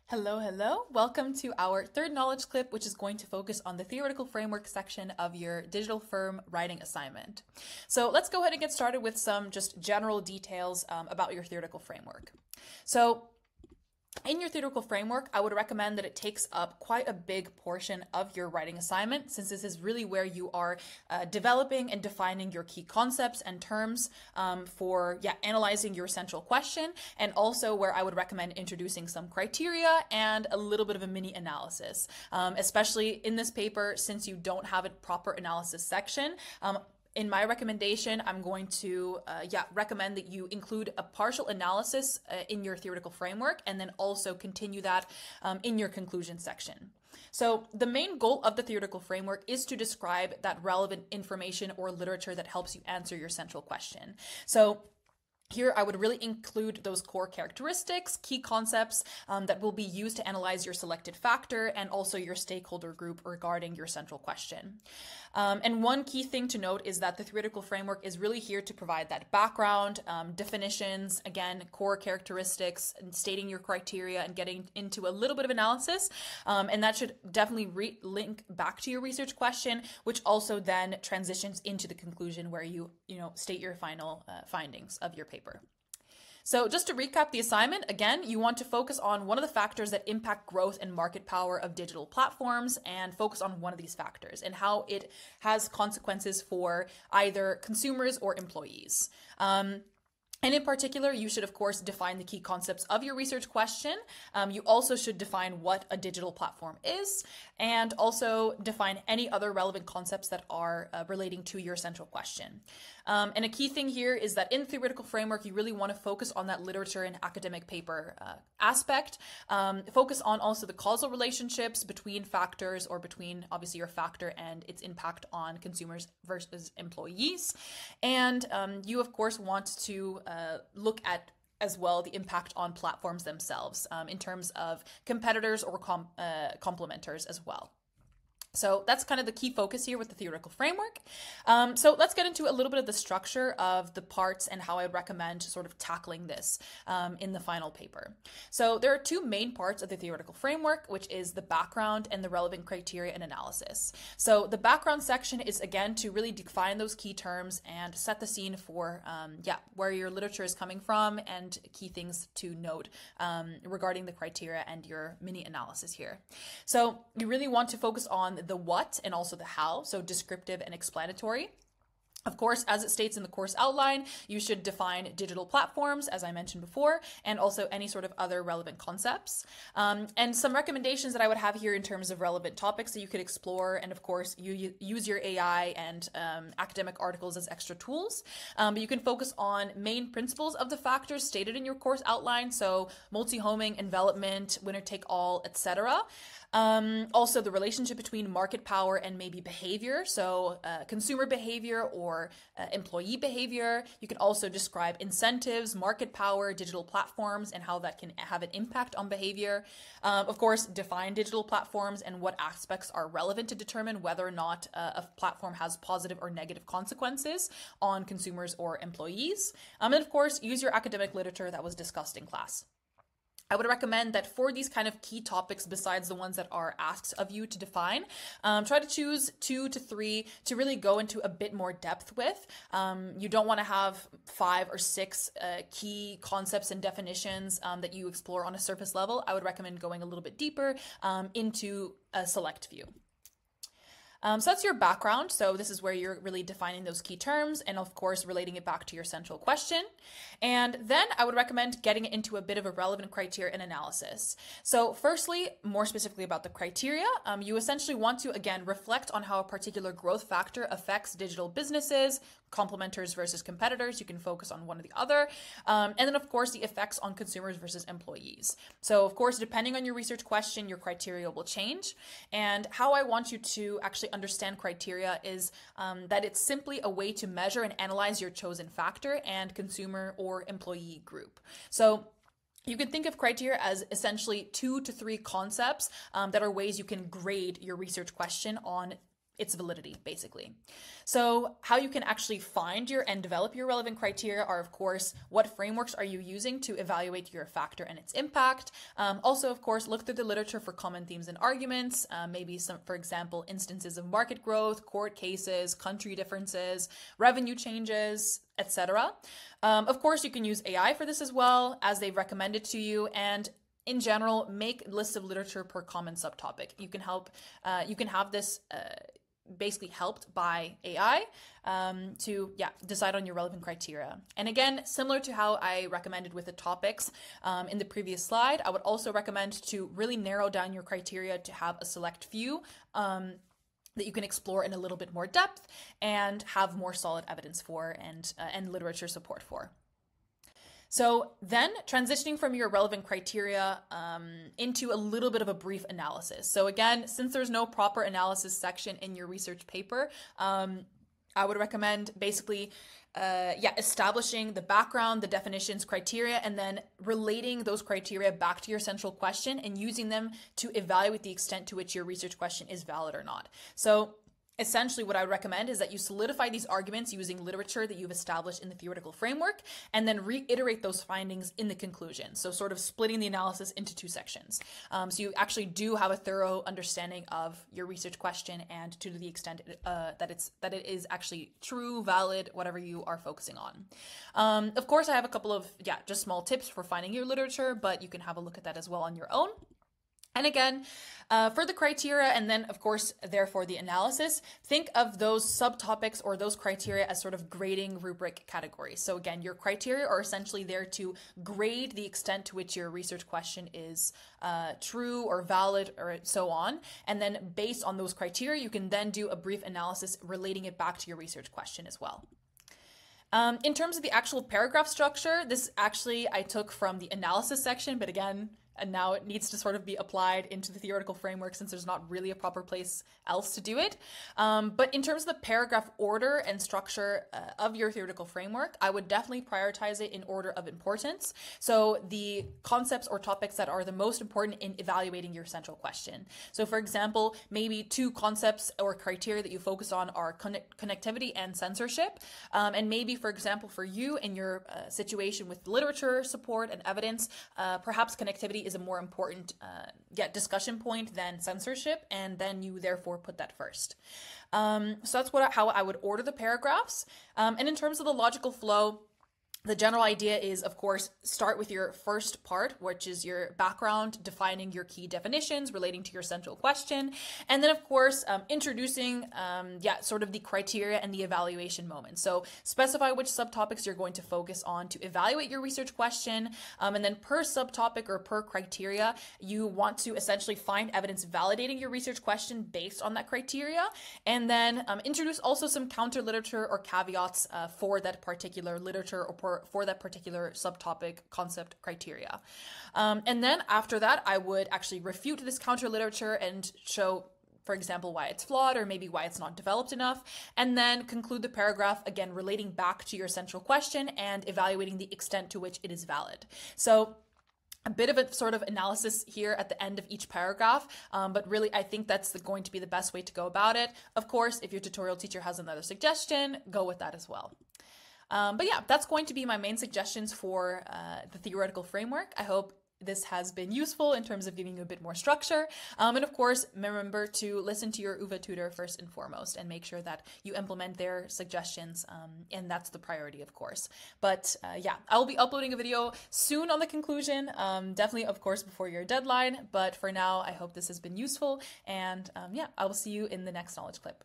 Hello, hello. Welcome to our third knowledge clip, which is going to focus on the theoretical framework section of your digital firm writing assignment. So let's go ahead and get started with some just general details about your theoretical framework. So in your theoretical framework, I would recommend that it takes up quite a big portion of your writing assignment, since this is really where you are developing and defining your key concepts and terms for analyzing your central question, and also where I would recommend introducing some criteria and a little bit of a mini analysis, especially in this paper, since you don't have a proper analysis section. In my recommendation, I'm going to recommend that you include a partial analysis in your theoretical framework, and then also continue that in your conclusion section. So the main goal of the theoretical framework is to describe that relevant information or literature that helps you answer your central question. So here, I would really include those core characteristics, key concepts that will be used to analyze your selected factor and also your stakeholder group regarding your central question. And one key thing to note is that the theoretical framework is really here to provide that background, definitions, again, core characteristics, and stating your criteria and getting into a little bit of analysis. And that should definitely link back to your research question, which also then transitions into the conclusion where you state your final findings of your paper. So just to recap the assignment, again, you want to focus on one of the factors that impact growth and market power of digital platforms, and focus on one of these factors and how it has consequences for either consumers or employees. And in particular, you should, of course, define the key concepts of your research question. You also should define what a digital platform is, and also define any other relevant concepts that are relating to your central question. And a key thing here is that in the theoretical framework, you really want to focus on that literature and academic paper aspect. Focus on also the causal relationships between factors, or between obviously your factor and its impact on consumers versus employees. And you, of course, want to look at as well the impact on platforms themselves in terms of competitors or complementers as well. So that's kind of the key focus here with the theoretical framework. So let's get into a little bit of the structure of the parts and how I would recommend sort of tackling this in the final paper. So there are two main parts of the theoretical framework, which is the background and the relevant criteria and analysis. So the background section is, again, to really define those key terms and set the scene for where your literature is coming from and key things to note regarding the criteria and your mini analysis here. So you really want to focus on the what and also the how, so descriptive and explanatory. Of course, as it states in the course outline, you should define digital platforms, as I mentioned before, and also any sort of other relevant concepts. And some recommendations that I would have here in terms of relevant topics that you could explore, and of course, you use your AI and academic articles as extra tools. But you can focus on main principles of the factors stated in your course outline, so multi-homing, envelopment, winner-take-all, etc. Also, the relationship between market power and maybe behavior, so consumer behavior or employee behavior. You can also describe incentives, market power, digital platforms, and how that can have an impact on behavior. Of course, define digital platforms and what aspects are relevant to determine whether or not a platform has positive or negative consequences on consumers or employees. And of course, use your academic literature that was discussed in class. I would recommend that for these kind of key topics, besides the ones that are asked of you to define, try to choose 2 to 3 to really go into a bit more depth with. You don't want to have 5 or 6 key concepts and definitions that you explore on a surface level. I would recommend going a little bit deeper into a select few. So that's your background. So this is where you're really defining those key terms and, of course, relating it back to your central question. And then I would recommend getting into a bit of a relevant criteria and analysis. So firstly, more specifically about the criteria, you essentially want to, again, reflect on how a particular growth factor affects digital businesses, complementers versus competitors. You can focus on one or the other. And then, of course, the effects on consumers versus employees. So, of course, depending on your research question, your criteria will change. And how I want you to actually understand criteria is that it's simply a way to measure and analyze your chosen factor and consumer or employee group. So you can think of criteria as essentially 2 to 3 concepts that are ways you can grade your research question on its validity, basically. So how you can actually find and develop your relevant criteria are, of course, what frameworks are you using to evaluate your factor and its impact. Also, of course, look through the literature for common themes and arguments, maybe some, for example, instances of market growth, court cases, country differences, revenue changes, etc. Of course, you can use AI for this as well, as they've recommended to you, and in general, make lists of literature per common subtopic. You can have this basically helped by AI to decide on your relevant criteria. And again, similar to how I recommended with the topics in the previous slide, I would also recommend to really narrow down your criteria to have a select few that you can explore in a little bit more depth and have more solid evidence for and literature support for. So then transitioning from your relevant criteria into a little bit of a brief analysis. So again, since there's no proper analysis section in your research paper, I would recommend basically establishing the background, the definitions, criteria, and then relating those criteria back to your central question and using them to evaluate the extent to which your research question is valid or not. So essentially, what I would recommend is that you solidify these arguments using literature that you've established in the theoretical framework, and then reiterate those findings in the conclusion. So sort of splitting the analysis into two sections. So you actually do have a thorough understanding of your research question and to the extent that it is actually true, valid, whatever you are focusing on. Of course, I have a couple of, just small tips for finding your literature, but you can have a look at that as well on your own. And again, for the criteria and then, of course, therefore the analysis, think of those subtopics or those criteria as sort of grading rubric categories. So again, your criteria are essentially there to grade the extent to which your research question is true or valid or so on. And then based on those criteria, you can then do a brief analysis relating it back to your research question as well. In terms of the actual paragraph structure, this actually I took from the analysis section, but again, and now it needs to sort of be applied into the theoretical framework since there's not really a proper place else to do it. But in terms of the paragraph order and structure of your theoretical framework, I would definitely prioritize it in order of importance. So the concepts or topics that are the most important in evaluating your central question. So for example, maybe two concepts or criteria that you focus on are connectivity and censorship. And maybe, for example, for you in your situation with literature support and evidence, perhaps connectivity is a more important discussion point than censorship, and then you therefore put that first. So that's how I would order the paragraphs. And in terms of the logical flow, the general idea is, of course, start with your first part, which is your background, defining your key definitions relating to your central question. And then, of course, introducing, sort of the criteria and the evaluation moment. So specify which subtopics you're going to focus on to evaluate your research question. And then per subtopic or per criteria, you want to essentially find evidence validating your research question based on that criteria. And then introduce also some counter literature or caveats for that particular literature or for that particular subtopic, concept, criteria. And then after that, I would actually refute this counter literature and show, for example, why it's flawed or maybe why it's not developed enough, and then conclude the paragraph, again, relating back to your central question and evaluating the extent to which it is valid. So a bit of a sort of analysis here at the end of each paragraph, but really I think that's going to be the best way to go about it. Of course, if your tutorial teacher has another suggestion, go with that as well. But yeah, that's going to be my main suggestions for the theoretical framework. I hope this has been useful in terms of giving you a bit more structure. And of course, remember to listen to your UvA tutor first and foremost and make sure that you implement their suggestions. And that's the priority, of course. But I will be uploading a video soon on the conclusion, definitely, of course, before your deadline. But for now, I hope this has been useful. And I will see you in the next knowledge clip.